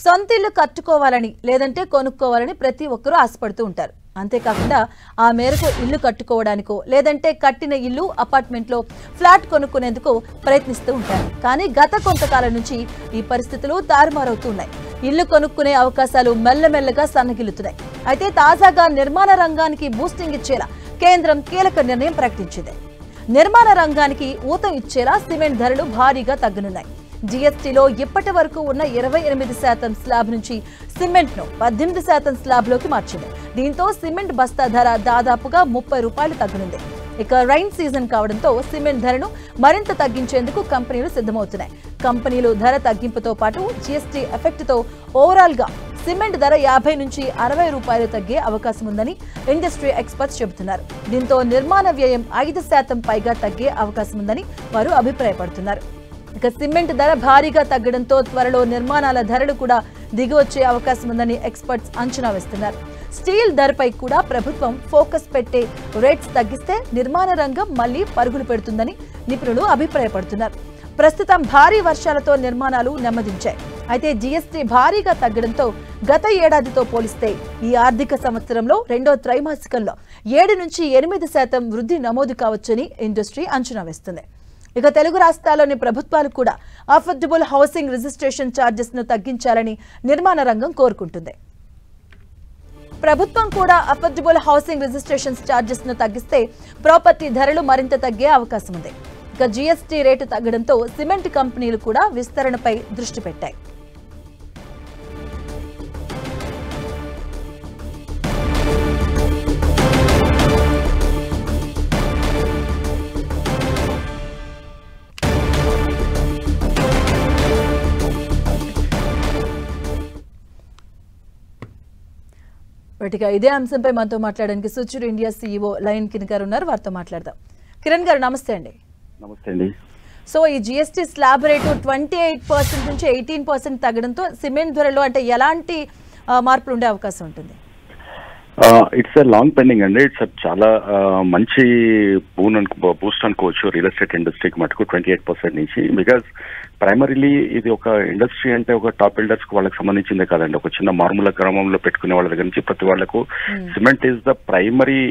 సొంత ఇల్లు కట్టుకోవాలని లేదంటే కొనుక్కోవాలని ప్రతి ఒక్కరూ ఆశపడుతూ ఉంటారు. అంతేకాకుండా ఆ మేరకు ఇల్లు కట్టుకోవడానికో లేదంటే కట్టిన ఇల్లు అపార్ట్మెంట్లో ఫ్లాట్ కొనుక్కునేందుకు ప్రయత్నిస్తూ ఉంటారు. కానీ గత కొంతకాలం నుంచి ఈ పరిస్థితులు తారుమారవుతున్నాయి. ఇల్లు కొనుక్కునే అవకాశాలు మెల్లమెల్లగా సన్నగిల్లుతున్నాయి. అయితే తాజాగా నిర్మాణ రంగానికి బూస్టింగ్ ఇచ్చేలా కేంద్రం కీలక నిర్ణయం ప్రకటించింది. నిర్మాణ రంగానికి ఊతం ఇచ్చేలా సిమెంట్ ధరలు భారీగా తగ్గనున్నాయి. జీఎస్టీలో ఇప్పటి వరకు ఉన్న 28% స్లాబ్ నుంచి సిమెంట్ ను 18% స్లాబ్లోకి మార్చింది. దీంతో సిమెంట్ బస్తా ధర దాదాపుగా 30 రూపాయలు తగ్గనుంది. ఇక రైన్ సీజన్ కావడంతో సిమెంట్ ధరను మరింత తగ్గించేందుకు కంపెనీలు సిద్ధమవుతున్నాయి. కంపెనీలు ధర తగ్గింపుతో పాటు జీఎస్టీ ఎఫెక్ట్ తో ఓవరాల్ గా సిమెంట్ ధర 50 నుంచి 60 రూపాయలు తగ్గే అవకాశం ఉందని ఇండస్ట్రీ ఎక్స్పర్ట్స్ చెబుతున్నారు. దీంతో నిర్మాణ వ్యయం 5% పైగా తగ్గే అవకాశం ఉందని వారు అభిప్రాయపడుతున్నారు. ఇక సిమెంట్ ధర భారీగా తగ్గడంతో త్వరలో నిర్మాణాల ధరలు కూడా దిగివచ్చే అవకాశం ఉందని ఎక్స్పర్ట్స్ అంచనా వేస్తున్నారు. స్టీల్ ధరపై కూడా ప్రభుత్వం ఫోకస్ పెట్టే రేట్స్ తగ్గిస్తే నిర్మాణ రంగం మళ్లీ పరుగులు పెడుతుందని నిపుణులు అభిప్రాయపడుతున్నారు. ప్రస్తుతం భారీ వర్షాలతో నిర్మాణాలు నెమ్మదించాయి. అయితే జీఎస్టీ భారీగా తగ్గడంతో గత ఏడాదితో పోలిస్తే ఈ ఆర్థిక సంవత్సరంలో రెండో త్రైమాసికంలో 7 నుంచి 8% వృద్ధి నమోదు కావచ్చని ఇండస్ట్రీ అంచనా వేస్తుంది. ఇక తెలుగు రాష్ట్రాల్లోని ప్రభుత్వాలు కూడా అఫోర్డబుల్ హౌసింగ్ రిజిస్ట్రేషన్ ఛార్జెస్ ను తగ్గించాలని నిర్మాణ రంగం కోరుకుంటుంది. ప్రభుత్వం కూడా అఫోర్డబుల్ హౌసింగ్ రిజిస్ట్రేషన్ ఛార్జెస్ ను తగ్గిస్తే ప్రాపర్టీ ధరలు మరింత తగ్గే అవకాశం ఉంది. ఇక జీఎస్టీ రేటు తగ్గడంతో సిమెంట్ కంపెనీలు కూడా విస్తరణపై దృష్టి పెట్టాయి. ఇదే అంశంపై మనతో మాట్లాడడానికి సుచూర్ ఇండియా CEO లయన్ కిరణ్ గారు ఉన్నారు. వారితో మాట్లాడదాం. కిరణ్ గారు నమస్తే అండి. నమస్తే అండి. సో ఈ జీఎస్టీ స్లాబ్ రేటు 28% నుంచి 18% తగ్గడంతో సిమెంట్ ధరలో అంటే ఎలాంటి మార్పులు ఉండే అవకాశం ఉంటుంది? ఇట్స్ లాంగ్ పెండింగ్ అండి. ఇట్స్ చాలా మంచి బూస్ట్ అనుకోవచ్చు రియల్ ఎస్టేట్ ఇండస్ట్రీకి మటుకు 28% నుంచి. బికాస్ ప్రైమరీలీ ఇది ఒక ఇండస్ట్రీ అంటే ఒక టాప్ బిల్డర్స్ కు వాళ్ళకి సంబంధించిందే కాదండి. ఒక చిన్న మారుమూల గ్రామంలో పెట్టుకునే వాళ్ళ దగ్గర నుంచి ప్రతి వాళ్ళకు cement is the primary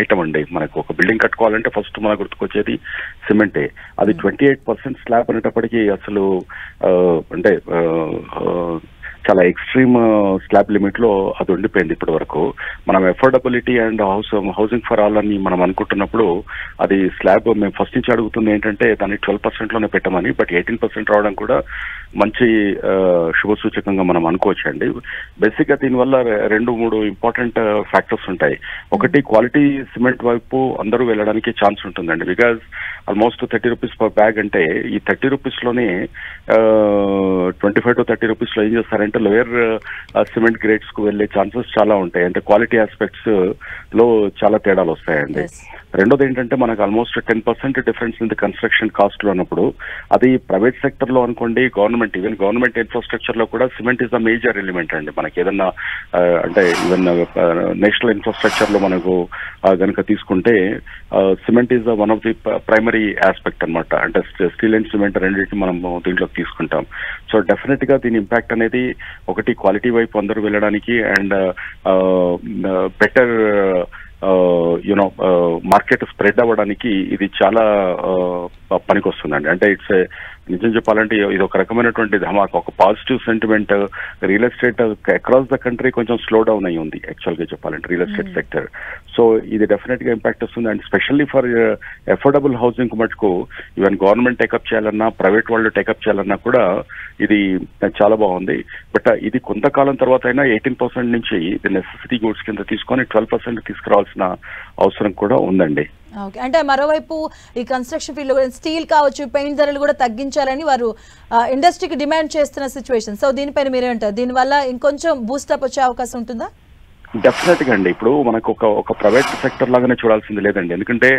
item అండి. మనకు ఒక బిల్డింగ్ కట్టుకోవాలంటే ఫస్ట్ మనకు గుర్తుకొచ్చేది సిమెంటే. అది 28% స్లాబ్ అనేటప్పటికీ అసలు అంటే చాలా ఎక్స్ట్రీమ్ స్లాబ్ లిమిట్ లో అది ఉండిపోయింది ఇప్పటి వరకు. మనం affordability and housing for all అని మనం అనుకుంటున్నప్పుడు అది స్లాబ్ మేము ఫస్ట్ నుంచి అడుగుతుంది ఏంటంటే దాన్ని 12% లోనే పెట్టమని. బట్ 18% రావడం కూడా మంచి శుభ సూచకంగా మనం అనుకోవచ్చండి. బేసిక్ గా దీనివల్ల 2-3 ఇంపార్టెంట్ ఫ్యాక్టర్స్ ఉంటాయి. ఒకటి, క్వాలిటీ సిమెంట్ వైపు అందరూ వెళ్ళడానికి ఛాన్స్ ఉంటుందండి. Because almost 30 rupees per bag అంటే ఈ 30 రూపీస్ లోనే 25 to 30 రూపీస్ లో ఏం చేస్తారంటే లోయర్ సిమెంట్ గ్రేడ్స్ కు వెళ్లే ఛాన్సెస్ చాలా ఉంటాయి. అంటే క్వాలిటీ ఆస్పెక్ట్స్ లో చాలా తేడాలు వస్తాయండి. రెండోది ఏంటంటే మనకు almost 10% difference in the construction cost లో ఉన్నప్పుడు అది ప్రైవేట్ సెక్టర్ లో అనుకోండి, ఈవెన్ గవర్నమెంట్ ఇన్ఫ్రాస్ట్రక్చర్ లో కూడా cement is the major element అండి. మనకి ఏదన్నా అంటే ఈవెన్ నేషనల్ ఇన్ఫ్రాస్ట్రక్చర్ లో మనకు కనుక తీసుకుంటే cement is one of the primary aspect అనమాట. అంటే స్టీల్ అండ్ సిమెంట్ రెండింటిని మనం దీంట్లోకి తీసుకుంటాం. సో డెఫినెట్ గా దీని ఇంపాక్ట్ అనేది ఒకటి క్వాలిటీ వైపు అందరూ వెళ్ళడానికి అండ్ బెటర్ మార్కెట్ స్ప్రెడ్ అవ్వడానికి ఇది చాలా పనికొస్తుందండి. అంటే ఇట్స్ నిజం చెప్పాలంటే ఇది ఒక రకమైనటువంటి ధమాకా, ఒక positive sentiment. Real estate across the country కొంచెం స్లో డౌన్ అయ్యి ఉంది యాక్చువల్ గా చెప్పాలంటే రియల్ ఎస్టేట్ సెక్టర్. సో ఇది డెఫినెట్ గా ఇంపాక్ట్ వస్తుంది. And specially for affordable housing మటుకు ఈవెన్ గవర్నమెంట్ టేకప్ చేయాలన్నా ప్రైవేట్ వాళ్ళు టేకప్ చేయాలన్నా కూడా ఇది చాలా బాగుంది. బట్ ఇది కొంతకాలం తర్వాత అయినా 18% నుంచి ఇది నెసెసిటీ గూడ్స్ కింద తీసుకొని 12% తీసుకురావాల్సిన అవసరం కూడా ఉందండి. అంటే మరోవైపు ఈ కన్స్ట్రక్షన్ ఫీల్డ్ లో స్టీల్ కావచ్చు, పెయింట్ ధరలు కూడా తగ్గించాలని వారు ఇండస్ట్రీకి డిమాండ్ చేస్తున్న సిచ్యువేషన్. సో దీనిపైన మీరేమంటారు? దీనివల్ల ఇంకొంచెం బూస్టప్ వచ్చే అవకాశం ఉంటుందా? డెఫినెట్ గా అండి. ఇప్పుడు మనకు ఒక ప్రైవేట్ సెక్టర్ లాగానే చూడాల్సింది లేదండి. ఎందుకంటే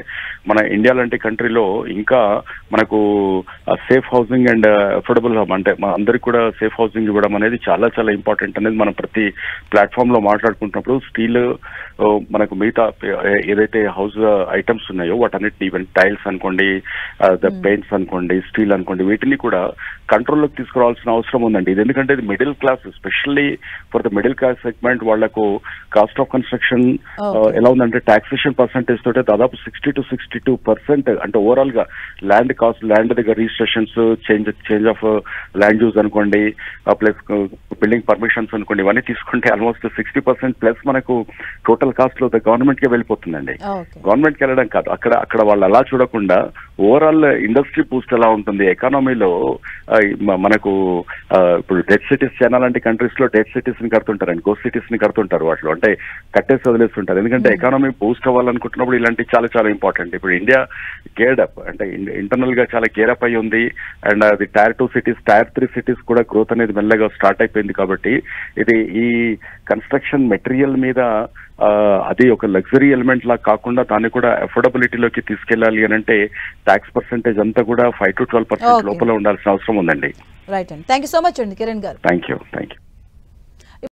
మన ఇండియా లాంటి కంట్రీలో ఇంకా మనకు సేఫ్ హౌసింగ్ అండ్ అఫోర్డబుల్ అంటే మన అందరికి కూడా సేఫ్ హౌసింగ్ ఇవ్వడం అనేది చాలా చాలా ఇంపార్టెంట్ అనేది మనం ప్రతి ప్లాట్ఫామ్ లో మాట్లాడుకుంటున్నప్పుడు స్టీల్ మనకు మిగతా ఏదైతే హౌస్ ఐటమ్స్ ఉన్నాయో వాటన్నిటిని ఈవెన్ టైల్స్ అనుకోండి, పెయింట్స్ అనుకోండి, స్టీల్ అనుకోండి, వీటిని కూడా కంట్రోల్లోకి తీసుకురావాల్సిన అవసరం ఉందండి. ఇది ఎందుకంటే ఇది middle class, especially for the middle class segment వాళ్లకు కాస్ట్ ఆఫ్ కన్స్ట్రక్షన్ ఎలా ఉందంటే టాక్సేషన్ పర్సెంటేజ్ తోటే దాదాపు 60 to 62% అంటే ఓవరాల్ గా ల్యాండ్ కాస్ట్, ల్యాండ్ దగ్గర registrations, change of land use అనుకోండి, ప్లస్ బిల్డింగ్ పర్మిషన్స్ అనుకోండి, ఇవన్నీ తీసుకుంటే ఆల్మోస్ట్ 60% ప్లస్ మనకు టోటల్ కాస్ట్ లో గవర్నమెంట్ కే వెళ్ళిపోతుందండి. గవర్నమెంట్ కి వెళ్ళడం కాదు, అక్కడ వాళ్ళు అలా చూడకుండా ఓవరాల్ ఇండస్ట్రీ బూస్ట్ ఎలా ఉంటుంది ఎకానమీలో. మనకు ఇప్పుడు డెడ్ సిటీస్ చైనా లాంటి కంట్రీస్ లో డెడ్ సిటీస్ ని కడుతుంటారండి, గోస్ట్ సిటీస్ ని కడుతుంటారు. వాటిలో అంటే కట్టేసి వదిలేస్తుంటారు. ఎందుకంటే ఎకానమీ బూస్ట్ అవ్వాలనుకుంటున్నప్పుడు ఇలాంటివి చాలా చాలా ఇంపార్టెంట్. ఇప్పుడు ఇండియా గేర్డ్ అప్ అంటే ఇంటర్నల్ గా చాలా గేర్ అప్ అయి ఉంది. అండ్ అది Tier 2 సిటీస్, Tier 3 సిటీస్ కూడా గ్రోత్ అనేది మెల్లగా స్టార్ట్ అయిపోయింది. కాబట్టి ఇది ఈ కన్స్ట్రక్షన్ మెటీరియల్ మీద అది ఒక లగ్జరీ ఎలిమెంట్ లా కాకుండా దాన్ని కూడా అఫోర్డబిలిటీలోకి తీసుకెళ్లాలి అని అంటే ట్యాక్స్ పర్సెంటేజ్ అంతా కూడా 5 to 12% లోపల ఉండాల్సిన అవసరం ఉందండి. రైట్ అండి, థ్యాంక్ యూ సో మచ్ అండి కిరణ్ గారు. Thank you.